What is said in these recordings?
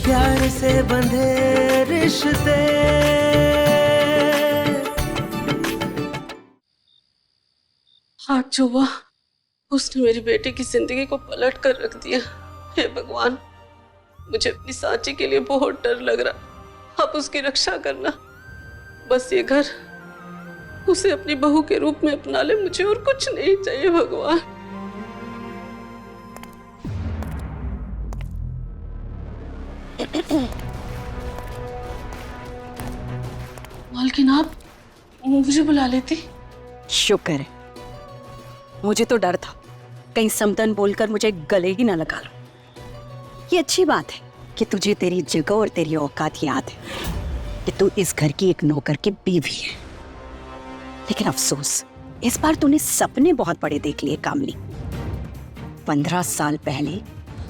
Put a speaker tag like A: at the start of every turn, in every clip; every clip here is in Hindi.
A: प्यार से बंधे रिश्ते।
B: आज जो हुआ उसने मेरी बेटी की जिंदगी को पलट कर रख दिया। हे भगवान, मुझे अपनी साची के लिए बहुत डर लग रहा। आप उसकी रक्षा करना। बस ये घर उसे अपनी बहू के रूप में अपना ले, मुझे और कुछ नहीं चाहिए भगवान। मालकिन, आप मुझे बुला लेती।
C: शुक्र है, मुझे तो डर था कहीं समतन बोलकर मुझे गले ही ना लगा लो। ये अच्छी बात है कि तुझे तेरी जगह और तेरी औकात याद है कि तू इस घर की एक नौकर की बीवी है। लेकिन अफसोस, इस बार तूने सपने बहुत बड़े देख लिए कामनी। 15 साल पहले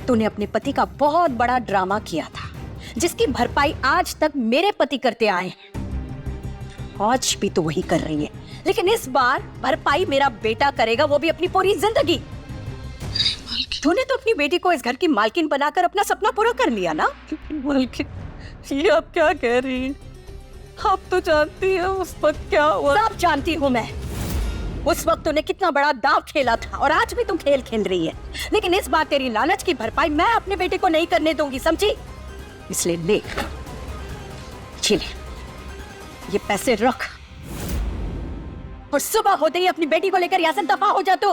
C: तूने अपने पति का बहुत बड़ा ड्रामा किया था, जिसकी भरपाई आज तक मेरे पति करते आए हैं। आज भी तो वही कर रही है, लेकिन इस बार भरपाई मेरा बेटा करेगा, वो भी अपनी पूरी जिंदगी। तूने तो अपनी बेटी को इस घर की मालकिन बनाकर अपना सपना पूरा कर लिया ना।
B: मालकिन, ये आप क्या कह रही हैं? आप तो जानती हैं उस वक्त क्या हुआ।
C: सब जानती हूँ मैं। उस वक्त तूने कितना बड़ा दांव खेला था और आज भी तुम खेल खेल रही है। लेकिन इस बार तेरी लालच की भरपाई मैं अपने बेटे को नहीं करने दूंगी, समझी? इसलिए ले, ये पैसे रख और सुबह होते ही अपनी बेटी को लेकर यहाँ से दफा हो जा। तू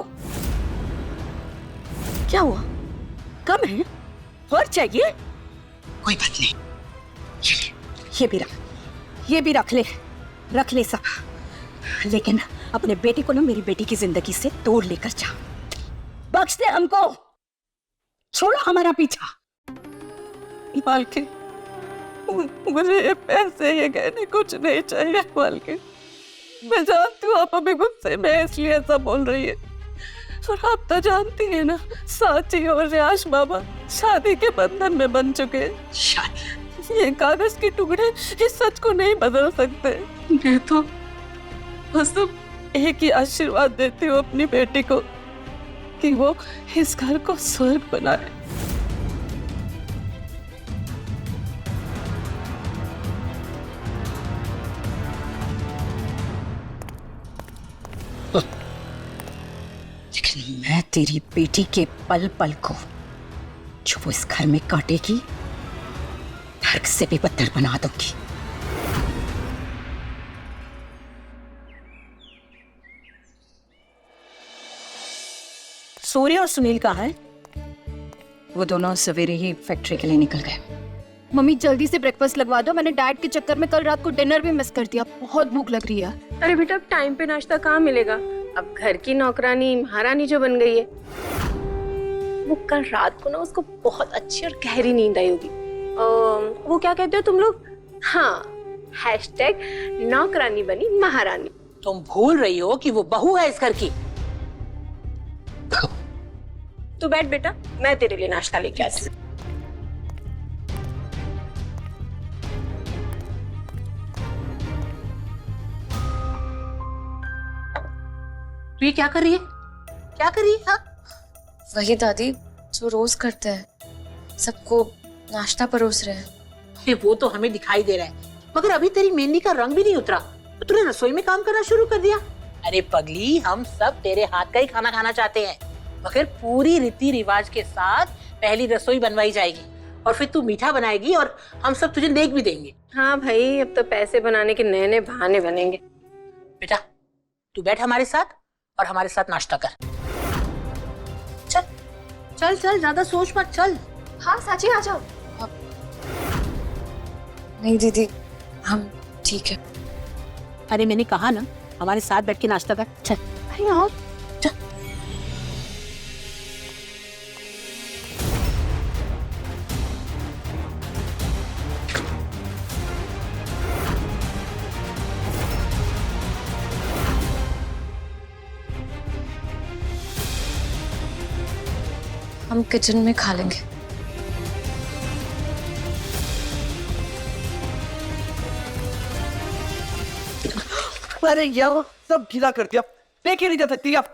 C: क्या हुआ? कम है और चाहिए? कोई बात नहीं, ये भी रख ले सब। लेकिन अपने बेटी को ना मेरी बेटी की जिंदगी से तोड़ लेकर जा। बख्श दे हमको, छोड़ो हमारा पीछा।
B: मालकिन, मुझे ये पैसे, ये गहने कुछ नहीं चाहिए मालकिन। मैं जानती हूँ आप अभी गुस्से में इसलिए ऐसा बोल रही है, और आप तो जानती है ना, साची और रियाश बाबा शादी के बंधन में बन चुके हैं। ये कागज के टुकड़े इस सच को नहीं बदल सकते। मैं तो बस एक ही आशीर्वाद देती हूँ अपनी बेटी को कि वो इस घर को स्वर्ग बनाए।
C: लेकिन मैं तेरी बेटी के पल पल को जो वो इस घर में काटेगी, नर्क से भी बदतर बना दूंगी। सूर्य और सुनील कहाँ है? वो दोनों सवेरे ही फैक्ट्री के लिए निकल गए।
D: मम्मी जल्दी से ब्रेकफास्ट लगवा दो, मैंने डाइट के चक्कर में कल रात को डिनर भी मिस कर दिया। बहुत भूख लग रही है।
E: अरे बेटा, अब टाइम पे नाश्ता कहाँ मिलेगा? अब घर की नौकरानी महारानी जो बन गई है, वो कल रात को ना उसको बहुत अच्छी और गहरी नींद आई होगी। वो क्या कहते हो तुम लोग? हाँ, #नौकरानी बनी महारानी।
F: तुम भूल रही हो कि वो बहू है इस घर की।
E: तू बैठ बेटा, मैं तेरे लिए नाश्ता लेके आती हूँ।
F: तू ये क्या कर रही है? क्या कर रही है? हाँ?
D: वही दादी जो रोज करते हैं, सबको नाश्ता परोस रहे हैं।
F: अरे वो तो हमें दिखाई दे रहा है, मगर अभी तेरी मेहंदी का रंग भी नहीं उतरा, तो तूने रसोई में काम करना शुरू कर दिया। अरे पगली, हम सब तेरे हाथ का ही खाना खाना चाहते हैं, मगर पूरी रीति रिवाज के साथ पहली रसोई बनवाई जाएगी और फिर तू मीठा बनाएगी और हम सब तुझे देख भी देंगे।
E: हाँ भाई, अब तो पैसे बनाने के नए नए बहाने बनेंगे।
F: बेटा तू बैठ हमारे साथ और हमारे साथ नाश्ता कर। चल चल चल, ज्यादा सोच मत, चल।
D: हाँ साची, आ जाओ। नहीं दीदी, हम ठीक है।
C: अरे मैंने कहा ना, हमारे साथ बैठ के नाश्ता कर। चल
F: अरे आओ, चल।
D: हम किचन में खा लेंगे।
A: अरे यार, सब ढीला कर दिया, देख ही नहीं जा सकती आप।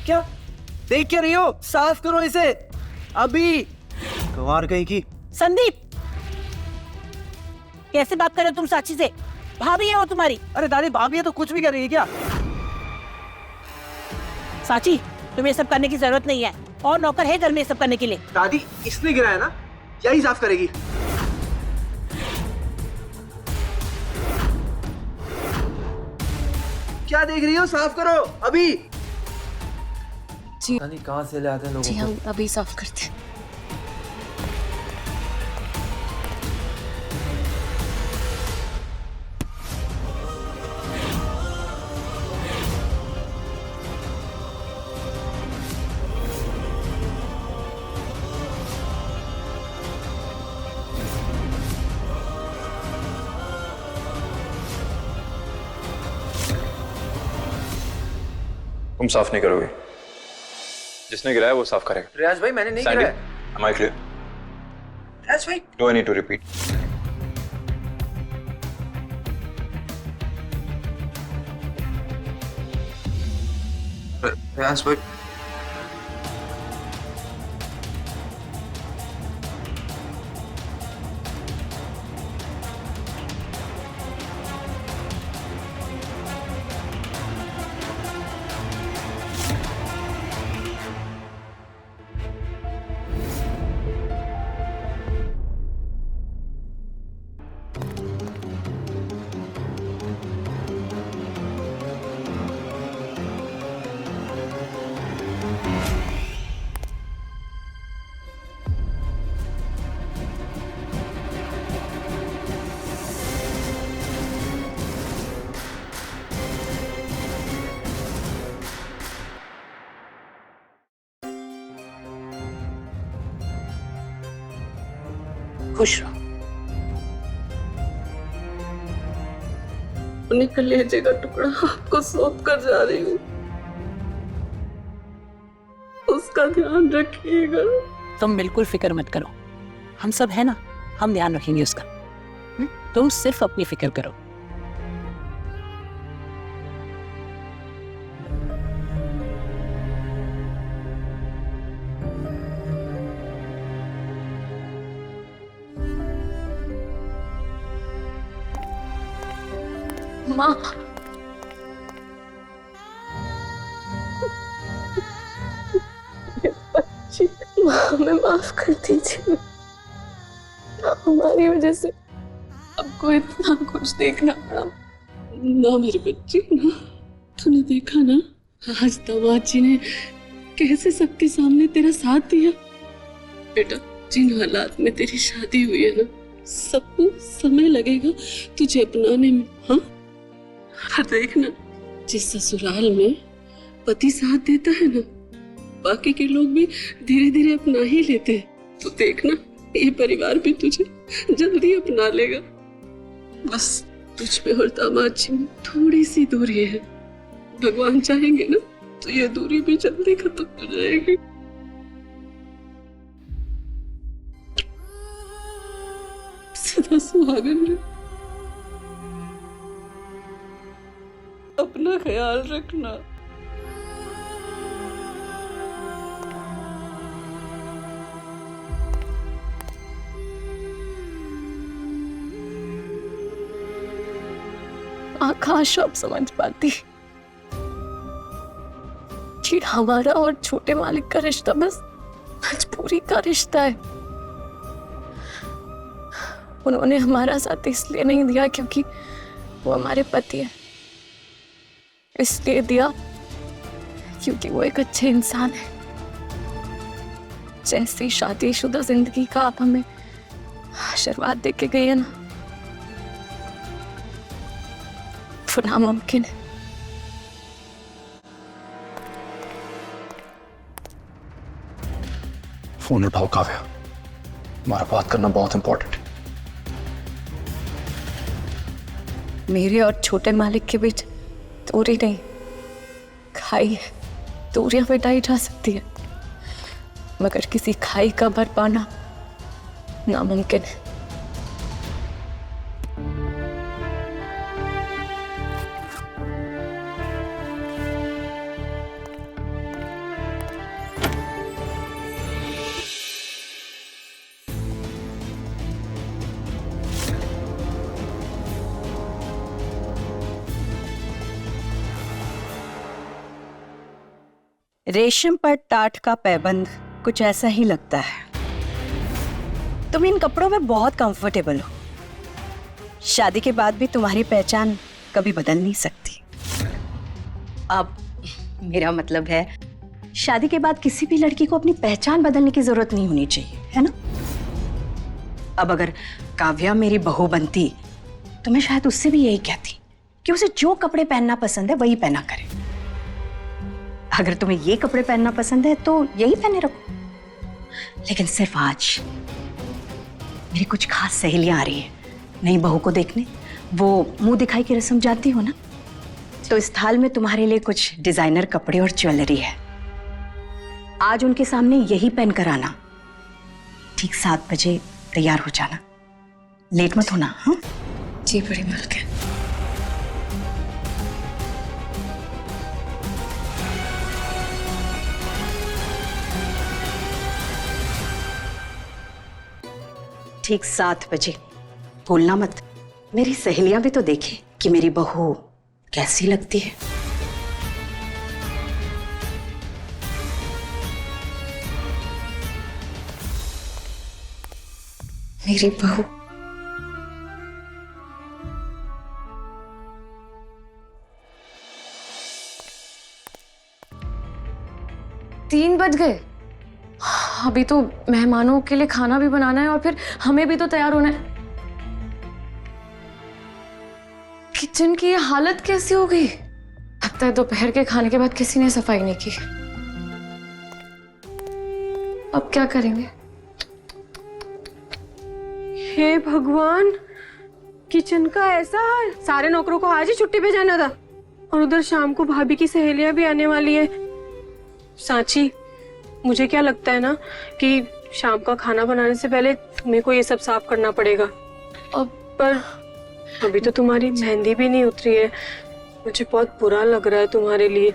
A: क्या देख क्या रही हो? साफ करो इसे अभी। गंवार कहीं की,
F: संदीप, कैसे बात कर रहे हो तुम साक्षी से? भाभी है वो तुम्हारी।
A: अरे दादी भाभी है तो कुछ भी कर रही है क्या?
F: साची, तुम्हें ये सब करने की जरूरत नहीं है, और नौकर है घर में ये सब करने के लिए।
A: दादी इसने गिराया ना, यही साफ करेगी। क्या देख रही हो? साफ करो अभी।
D: जी
A: दादी कहाँ से ले आते हैं
D: जी,
A: लोगों
D: हम अभी साफ करते हैं।
G: तुम साफ नहीं करोगे, जिसने गिराया वो साफ करेगा।
A: रियाज भाई मैंने नहीं गिराया।
G: Am I clear?
A: रियाज भाई
G: Do I need to repeat?
A: रियाज भाई
F: खुश रहो।
B: अपने कलेजे का टुकड़ा आपको सौंप कर जा रही हूँ, उसका ध्यान रखिएगा।
F: तुम बिल्कुल फिक्र मत करो, हम सब है ना, हम ध्यान रखेंगे उसका। तुम सिर्फ अपनी फिक्र करो।
D: माँ,
B: हमें माफ कर दीजिए, हमारी वजह से आपको इतना कुछ देखना पड़ा ना मेरे बच्चे ना। तूने देखा ना आज दामाद जी ने कैसे सबके सामने तेरा साथ दिया। बेटा, जिन हालात में तेरी शादी हुई है ना, सबको समय लगेगा तुझे अपनाने में। हाँ, और देखना, जिस ससुराल में पति साथ देता है ना, बाकी के लोग भी धीरे धीरे अपना ही लेते हैं। तो देखना, ये परिवार भी तुझे जल्दी अपना लेगा। बस तुझ पे और दामाद जी में थोड़ी सी दूरी है, भगवान चाहेंगे ना तो ये दूरी भी जल्दी खत्म हो जाएगी। सदा सुहागन रहे, अपना ख्याल रखना।
D: काश अब समझ पाती कि हमारा और छोटे मालिक का रिश्ता बस मजबूरी का रिश्ता है। उन्होंने हमारा साथ इसलिए नहीं दिया क्योंकि वो हमारे पति है, इसलिए दिया क्योंकि वो एक अच्छे इंसान है। जैसी शादीशुदा जिंदगी का आप हमें आशीर्वाद दे के गए हैं ना, वो नामुमकिन है।
G: फोन उठाओ काव्या, हमारा बात करना बहुत इंपॉर्टेंट है।
D: मेरे और छोटे मालिक के बीच दूरी नहीं, खाई है। दूरियां मिटाई जा सकती है, मगर किसी खाई का भर पाना नामुमकिन है।
C: रेशम पर टाट का पैबंद कुछ ऐसा ही लगता है। तुम इन कपड़ों में बहुत कंफर्टेबल हो। शादी के बाद भी तुम्हारी पहचान कभी बदल नहीं सकती। अब मेरा मतलब है, शादी के बाद किसी भी लड़की को अपनी पहचान बदलने की जरूरत नहीं होनी चाहिए, है ना? अब अगर काव्या मेरी बहू बनती तो मैं शायद उससे भी यही कहती कि उसे जो कपड़े पहनना पसंद है वही पहना करे। अगर तुम्हें ये कपड़े पहनना पसंद है तो यही पहने रखो। लेकिन सिर्फ आज मेरी कुछ खास सहेलियां आ रही है नई बहू को देखने। वो मुंह दिखाई की रस्म जानती हो ना, तो इस थाल में तुम्हारे लिए कुछ डिजाइनर कपड़े और ज्वेलरी है। आज उनके सामने यही पहन कर आना। ठीक 7 बजे तैयार हो जाना, लेट मत होना। हाँ
D: जी बड़ी मालकिन।
C: ठीक 7 बजे, भूलना मत। मेरी सहेलियां भी तो देखें कि मेरी बहू कैसी लगती है।
D: मेरी बहू। तीन बज गए। अभी तो मेहमानों के लिए खाना भी बनाना है और फिर हमें भी तो तैयार होना है। किचन की ये हालत कैसी हो गई? लगता है दोपहर के खाने के बाद किसी ने सफाई नहीं की। अब क्या करेंगे?
E: हे भगवान, किचन का ऐसा हाल। सारे नौकरों को आज ही छुट्टी पे जाना था और उधर शाम को भाभी की सहेलियां भी आने वाली है। सांची, मुझे क्या लगता है ना कि शाम का खाना बनाने से पहले तुम्हें को ये सब साफ करना पड़ेगा। पर अभी तो तुम्हारी मेहंदी भी नहीं उतरी है। मुझे बहुत बुरा लग रहा है तुम्हारे लिए,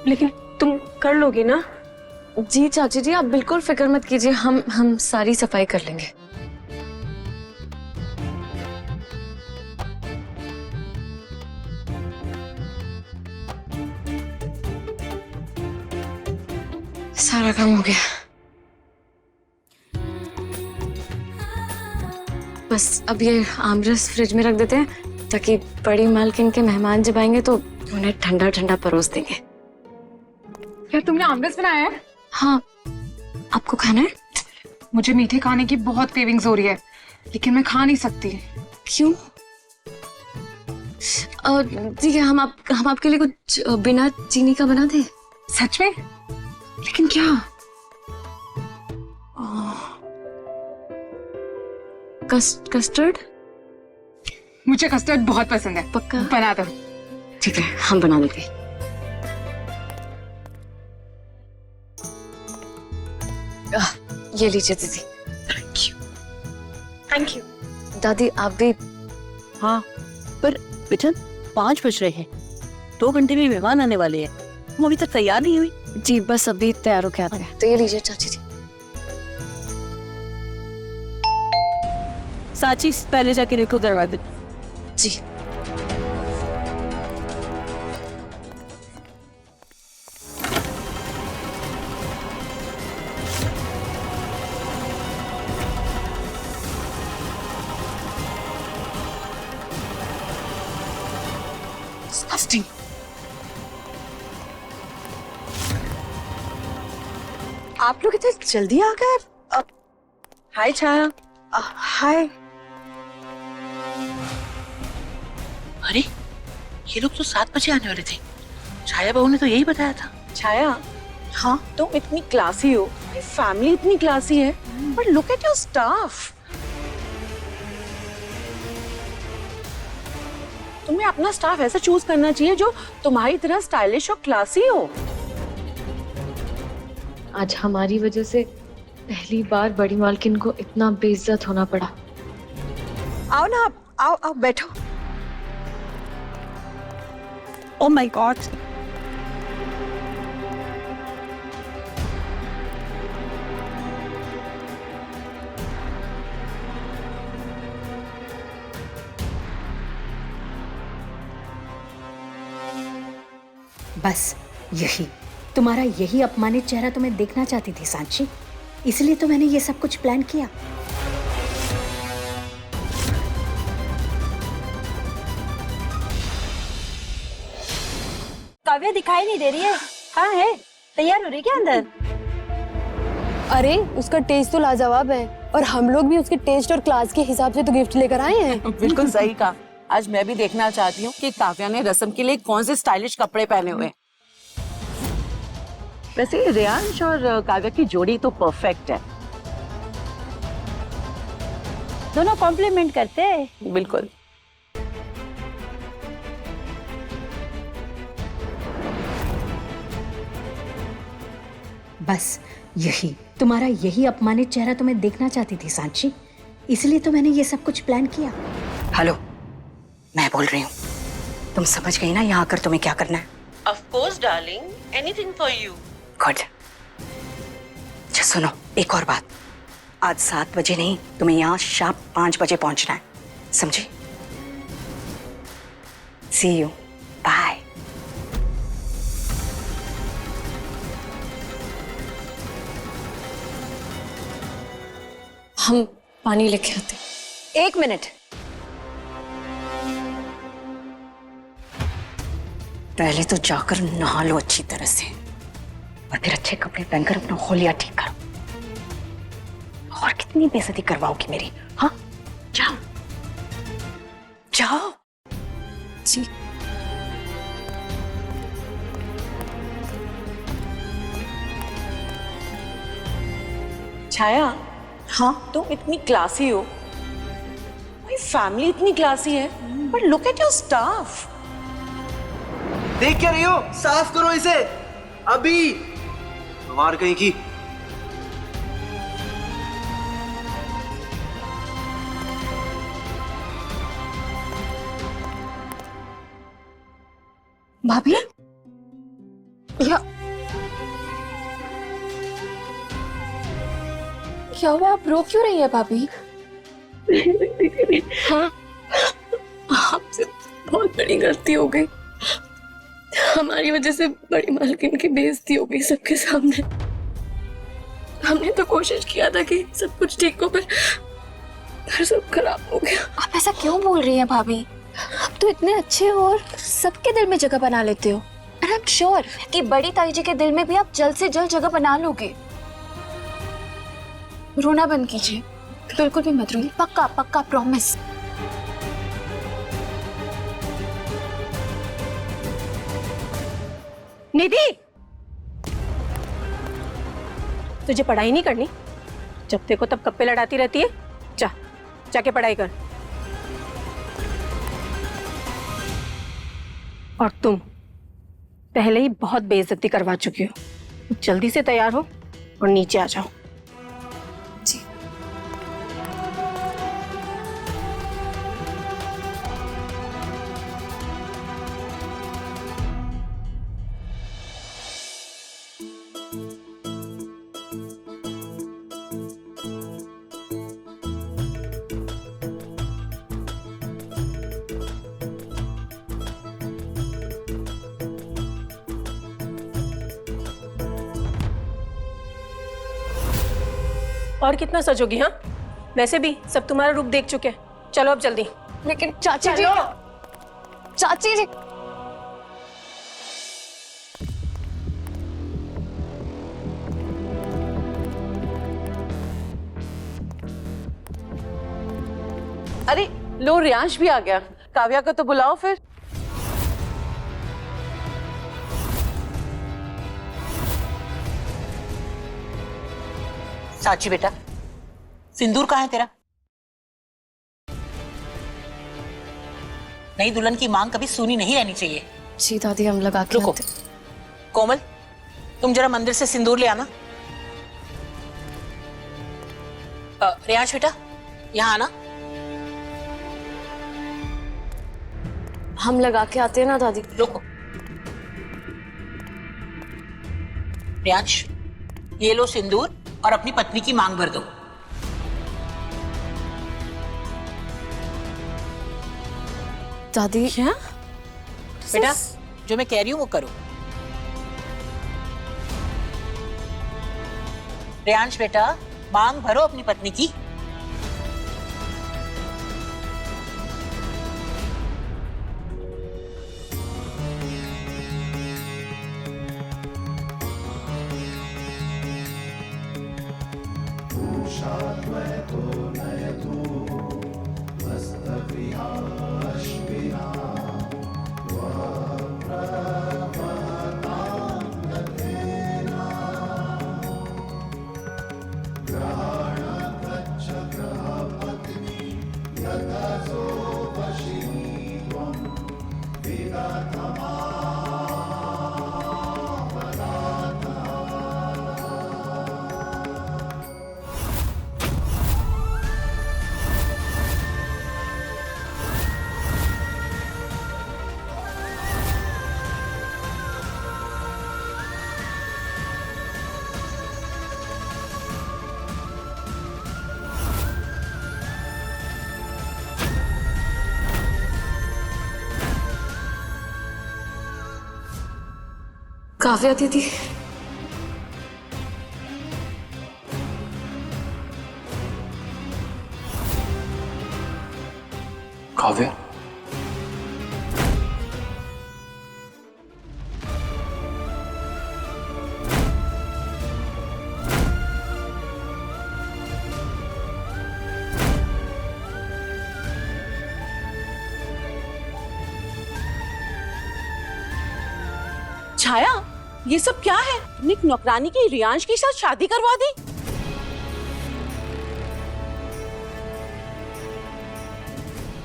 E: लेकिन तुम कर लोगी ना?
D: जी चाची जी, आप बिल्कुल फिक्र मत कीजिए, हम सारी सफाई कर लेंगे। सारा काम हो गया। बस अब ये आमरस फ्रिज में रख देते हैं ताकि बड़ी मालकिन के मेहमान जब आएंगे तो उन्हें ठंडा ठंडा परोस देंगे।
H: क्या तुमने आमरस बनाया है?
D: हाँ, आपको खाना है?
H: मुझे मीठे खाने की बहुत क्रेविंग्स हो रही है, लेकिन मैं खा नहीं सकती।
D: क्यों? ठीक है, हम आपके लिए कुछ बिना चीनी का बना दें।
H: सच में? लेकिन क्या?
D: कस्टर्ड?
H: मुझे कस्टर्ड बहुत पसंद है।
D: पक्का?
H: बना दो।
D: ठीक है, हम बना देते हैं। ये लीजिए दीदी।
C: Thank you.
D: दादी आप भी।
A: हाँ, पर बेटा 5 बज रहे हैं, 2 घंटे में मेहमान आने वाले हैं। तुम अभी तक तैयार नहीं हुई?
D: जी बस अभी तैयार होके आते हैं। तो ये लीजिए चाची जी।
A: साची, पहले जाके देखो दरवाजे।
D: जी।
H: Disgusting.
C: आप लोग इतने जल्दी आ गए? हाय छाया। हाय।
F: अरे ये लोग तो 7 बजे आने वाले थे। छाया बहू ने तो यही बताया था।
B: छाया, हाँ तुम इतनी क्लासी हो, फैमिली इतनी क्लासी है, but look at your staff. तुम्हें अपना स्टाफ ऐसा चूज करना चाहिए जो तुम्हारी तरह स्टाइलिश और क्लासी हो।
D: आज हमारी वजह से पहली बार बड़ी मालकिन को इतना बेइज्जत होना पड़ा।
C: आओ ना, आओ बैठो।
A: ओह माय गॉड,
C: बस यही
I: तुम्हारा यही अपमानित चेहरा तो मैं देखना चाहती थी सांची, इसलिए तो मैंने ये सब कुछ प्लान किया।
C: काव्या दिखाई नहीं दे रही है। हाँ है, तैयार हो रही क्या अंदर?
J: अरे उसका टेस्ट तो लाजवाब है और हम लोग भी उसके टेस्ट और क्लास के हिसाब से तो गिफ्ट लेकर आए हैं।
B: बिल्कुल सही कहा। आज मैं भी देखना चाहती हूँ कि काव्या ने रस्म के लिए कौन से स्टाइलिश कपड़े पहने हुए हैं। वैसे रियांश और काव्या की जोड़ी तो परफेक्ट है।
C: दोनों कॉम्प्लीमेंट करते हैं।
B: बिल्कुल।
I: बस यही, तुम्हारा यही अपमानित चेहरा तो मैं देखना चाहती थी सांची, इसलिए तो मैंने ये सब कुछ प्लान किया।
C: हेलो, मैं बोल रही हूँ, तुम समझ गई ना यहाँ आकर तुम्हें क्या करना है?
A: Of course, darling. Anything for you.
C: Good. अच्छा सुनो, एक और बात, आज 7 बजे नहीं, तुम्हें यहाँ शार्प 5 बजे पहुंचना है, समझी? सी यू, बाय।
J: हम पानी लेके आते।
C: 1 मिनट, पहले तो जाकर नहा लो अच्छी तरह से और फिर अच्छे कपड़े पहनकर अपना होलिया ठीक करो। और कितनी बेइज्जती करवाओगी मेरी? हाँ, जाओ जाओ।
J: जी।
B: छाया,
C: हाँ,
B: तुम इतनी क्लासी हो, मेरी फैमिली इतनी क्लासी है, but look at your staff.
K: देख क्या रही हो? साफ करो इसे अभी। मार कहीं की।
J: भाभी, क्या हुआ? आप रो क्यों रही है भाभी? हाँ, आपसे बहुत बड़ी गलती हो गई। हमारी वजह से बड़ी मालकिन की बेइज्जती हो गई सबके सामने। हमने तो कोशिश किया था कि सब कुछ ठीक हो, पर सब खराब हो गया।
D: आप ऐसा क्यों बोल रही हैं भाभी? आप तो इतने अच्छे हो और सबके दिल में जगह बना लेते हो। और आई एम श्योर कि बड़ी ताई जी के दिल में भी आप जल्द से जल्द जगह बना लोगे। रोना बंद कीजिए, बिल्कुल भी मत रोइए। पक्का पक्का, प्रॉमिस।
E: निधि, तुझे पढ़ाई नहीं करनी? जब देखो तब कप्पे लड़ाती रहती है। जाके पढ़ाई कर। और तुम पहले ही बहुत बेइज्जती करवा चुकी हो। जल्दी से तैयार हो और नीचे आ जाओ।
J: जी।
E: और कितना सजोगी? हाँ, वैसे भी सब तुम्हारा रूप देख चुके हैं। चलो अब जल्दी।
J: लेकिन चाची जी, चाची जी,
B: अरे लो, रियांश भी आ गया। काव्या को तो बुलाओ फिर।
F: साची बेटा, सिंदूर कहाँ है तेरा? नई दुल्हन की मांग कभी सूनी नहीं रहनी चाहिए।
J: जी दादी, हम लगा के
F: रुको, कोमल तुम जरा मंदिर से सिंदूर ले आना। रियांश बेटा, यहाँ आना।
J: हम लगा के आते हैं ना दादी।
F: रुको, रियांश ये लो सिंदूर और अपनी पत्नी की मांग भर दो।
J: दादी,
F: क्या बेटा, जो मैं कह रही हूँ वो करो। प्रियांश बेटा, मांग भरो अपनी पत्नी की।
J: काव्या दीदी,
G: काव्या,
A: छाया, ये सब क्या है? तुमने एक नौकरानी की रियांश के साथ शादी करवा दी?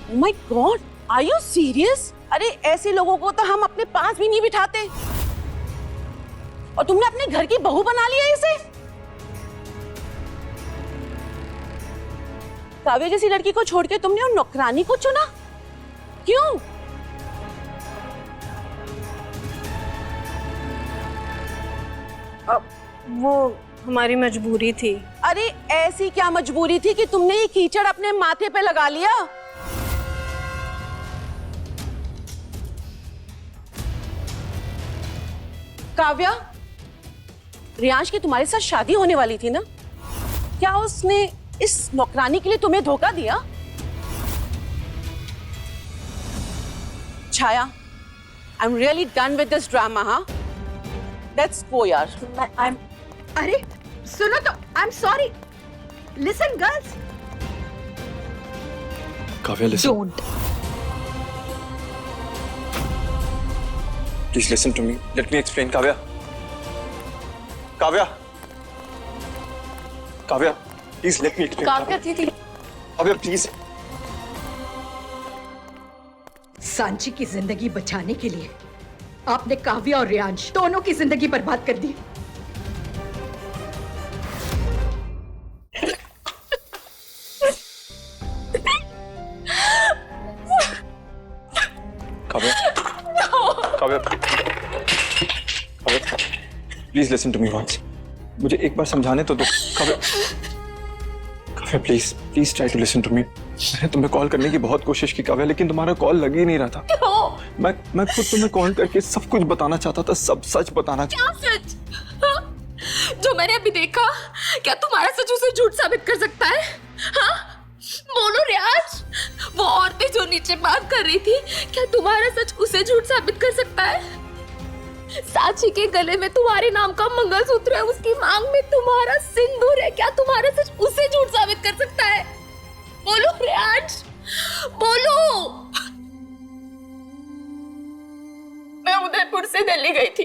A: Oh my God, are you serious? अरे ऐसे लोगों को तो हम अपने पास भी नहीं बिठाते। और तुमने अपने घर की बहू बना लिया इसे? काव्या जैसी लड़की को छोड़ के तुमने उन नौकरानी को चुना? क्यों?
E: वो हमारी मजबूरी थी।
A: अरे ऐसी क्या मजबूरी थी कि तुमने ये कीचड़ अपने माथे पे लगा लिया? काव्या, रियांश की तुम्हारे साथ शादी होने वाली थी ना? क्या उसने इस नौकरानी के लिए तुम्हें धोखा दिया? छाया, I'm really done with this drama, हाँ? Let's go यार।
C: अरे सुनो तो, I am sorry. Listen girls,
G: Kavya listen.
C: Don't.
G: Please listen to me. Let me explain, Kavya. Kavya, Kavya, please let me explain.
J: Kavya दीदी,
G: काव्या, please.
I: सांची की जिंदगी बचाने के लिए आपने काव्या और रियांश दोनों की जिंदगी बर्बाद कर दी।
G: Kavya, Kavya, Kavya, please listen to me once. मुझे एक बार समझाने तो दो। Kavya, Kavya, please please try to listen to me. मैंने तुम्हें कॉल करने की बहुत कोशिश की काव्या, लेकिन तुम्हारा कॉल लग ही नहीं रहा था। मैं खुद तुम्हें कॉल करके सब कुछ बताना चाहता था, सब सच बताना चाहता।
J: क्या सच? जो मैंने अभी देखा, क्या तुम्हारा सच उसे झूठ साबित कर सकता है? हाँ, बोलो रियाज। वो औरतें जो नीचे बात कर रही थी, क्या तुम्हारा सच उसे झूठ साबित कर सकता है? साची के गले में तुम्हारे नाम का मंगलसूत्र है, उसकी मांग में तुम्हारा सिंदूर है, क्या तुम्हारा सच उसे झूठ साबित कर सकता है? बोलो रियाज, बोलो। मैं उदयपुर से दिल्ली गई थी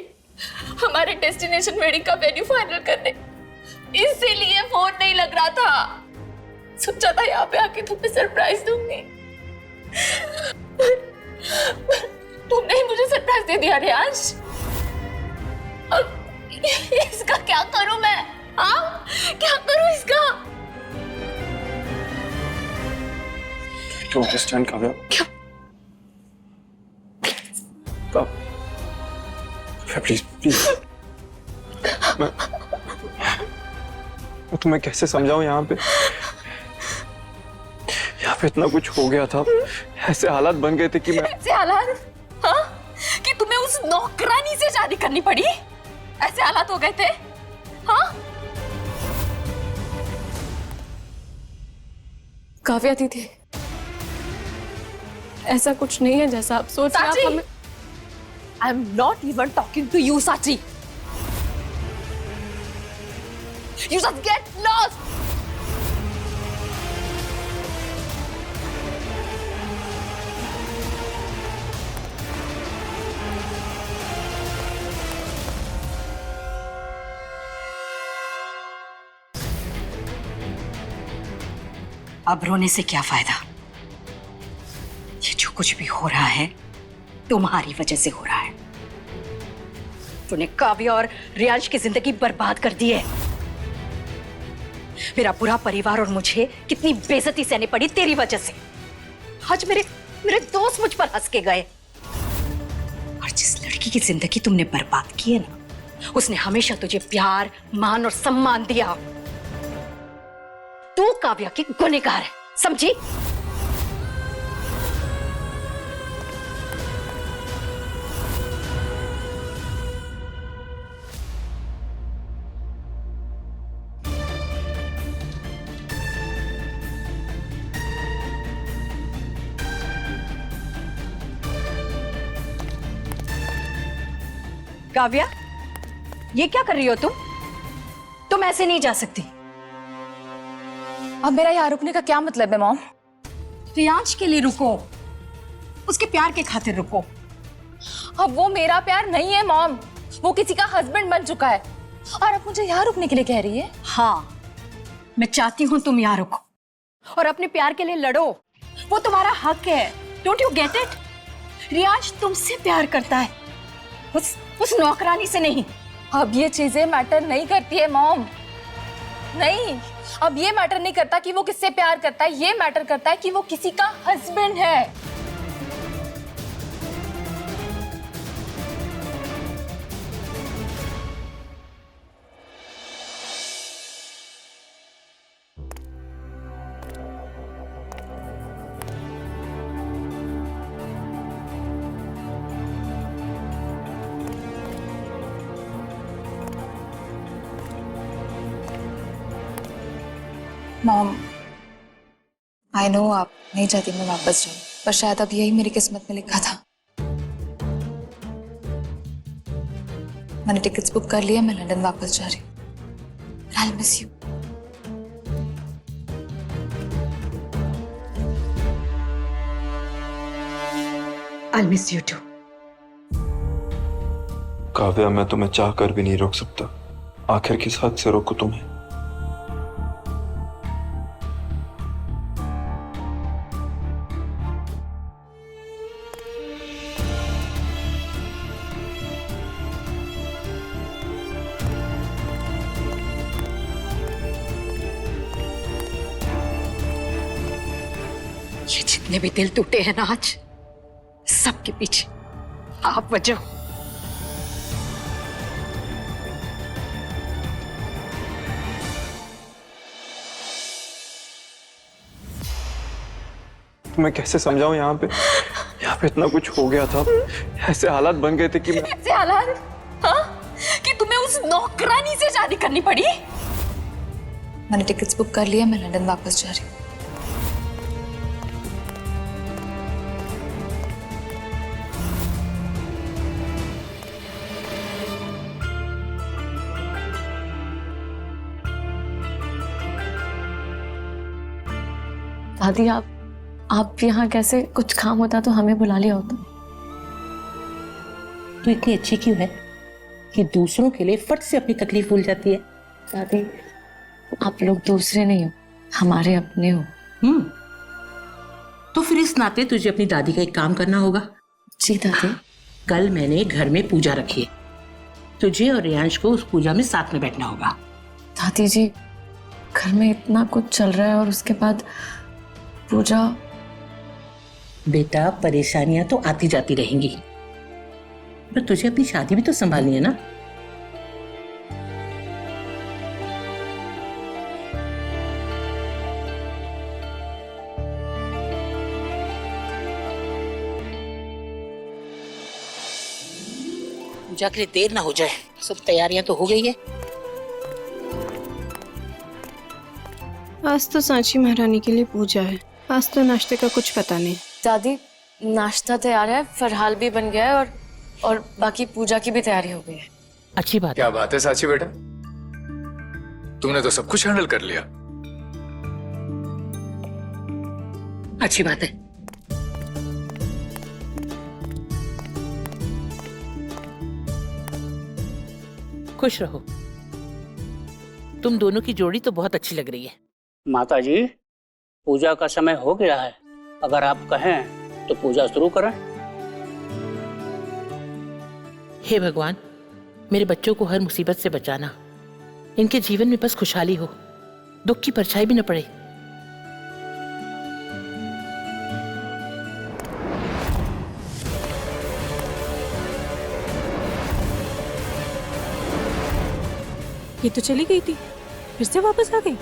J: हमारे डेस्टिनेशन वेडिंग का वेन्यू फाइनल करने, इसीलिए फोन नहीं लग रहा था। सोचा था यहाँ पे आके तुम्हें सरप्राइज दूंगी, तुमने ही मुझे सरप्राइज दे दिया रियाज। अब इसका क्या करूं मैं? हाँ, क्या करूं इसका?
G: To understand, Kavya.
J: क्या?
G: Kavya, please please. मैं तुम्हें कैसे समझाऊं? यहाँ पे इतना कुछ हो गया था, ऐसे हालात बन गए थे कि मैं।
J: ऐसे हालात? हाँ? कि तुम्हें उस नौकरानी से शादी करनी पड़ी? ऐसे हालात हो गए थे? हाँ? काव्या दीदी, ऐसा कुछ नहीं है जैसा आप सोच रहे हैं।
D: I am not even talking to you Sachi. You just get lost.
C: अब रोने से क्या फायदा? ये जो कुछ भी हो रहा है तुम्हारी वजह से हो रहा है। तूने काव्या और रियांश की जिंदगी बर्बाद कर दी है। मेरा पूरा परिवार और मुझे कितनी बेइज्जती सहनी पड़ी तेरी वजह से। आज मेरे दोस्त मुझ पर हंस के गए। और जिस लड़की की जिंदगी तुमने बर्बाद की है ना, उसने हमेशा तुझे प्यार, मान और सम्मान दिया। तू काव्या की गुनहगार है, समझी? काव्या, ये क्या कर रही हो तुम ऐसे नहीं जा सकती।
D: अब मेरा यहाँ रुकने का क्या मतलब है मॉम?
C: रियांश के लिए रुको, उसके प्यार के खातिर रुको।
D: अब वो मेरा प्यार नहीं है मॉम, वो किसी का हस्बैंड बन चुका है और अब मुझे यहाँ रुकने के लिए कह रही है।
C: हाँ, मैं चाहती हूँ तुम यहाँ रुको और अपने प्यार के लिए लड़ो। वो तुम्हारा हक है। Don't you get it? Riyansh तुमसे प्यार करता है, उस नौकरानी से नहीं।
D: अब ये चीजें मैटर नहीं करती है मॉम, नहीं। अब ये मैटर नहीं करता कि वो किससे प्यार करता है, ये मैटर करता है कि वो किसी का हस्बैंड है।
H: मॉम, आई नो आप नहीं चाहती मैं वापस जाऊं, पर शायद अब यही मेरी किस्मत में लिखा था। मैंने टिकट्स बुक कर लिया, मैं लंदन वापस जा रही हूँ। I'll miss you.
C: I'll miss you too.
G: Kavya, मैं तुम्हें चाह कर भी नहीं रोक सकता। आखिर किस हद से रोकूं तुम्हें?
C: ये जितने भी दिल टूटे हैं ना आज, सबके पीछे आप वजह हो।
G: मैं कैसे समझाऊं? यहाँ पे इतना कुछ हो गया था, ऐसे हालात बन गए थे कि
D: ऐसे हालात? हाँ? कि तुम्हें उस नौकरानी से शादी करनी पड़ी?
H: मैंने टिकट्स बुक कर लिया, मैं लंदन वापस जा रही हूँ।
J: दादी, आप यहाँ कैसे? कुछ काम होता तो हमें बुला लिया होता।
F: तू इतनी अच्छी क्यों है कि दूसरों के लिए फट से अपनी तकलीफ भूल जाती है?
J: दादी, आप लोग दूसरे नहीं हो, हमारे अपने हो।
F: तो फिर इस नाते तुझे अपनी दादी का एक काम करना होगा।
J: जी दादी।
F: कल मैंने घर में पूजा रखी है, तुझे और रियांश को उस पूजा में साथ में बैठना होगा।
J: दादी जी, घर में इतना कुछ चल रहा है और उसके बाद पूजा।
F: बेटा, परेशानियां तो आती जाती रहेंगी, पर तुझे अपनी शादी भी तो संभालनी है ना। पूजा के लिए देर ना हो जाए। सब तैयारियां तो हो गई है।
E: आज तो सांची महारानी के लिए पूजा है, आज तो नाश्ते का कुछ पता नहीं।
J: दादी नाश्ता तैयार है, फरहाल भी बन गया है और बाकी पूजा की भी तैयारी हो गई है।
L: अच्छी बात।
M: क्या बात है साची बेटा, तुमने तो सब कुछ हैंडल कर लिया।
F: अच्छी बात है।
L: खुश रहो। तुम दोनों की जोड़ी तो बहुत अच्छी लग रही है।
N: माता जी, पूजा का समय हो गया है, अगर आप कहें तो पूजा शुरू करें।
L: हे भगवान, मेरे बच्चों को हर मुसीबत से बचाना, इनके जीवन में बस खुशहाली हो, दुख की परछाई भी न पड़े।
E: ये तो चली गई थी, फिर से वापस आ गई।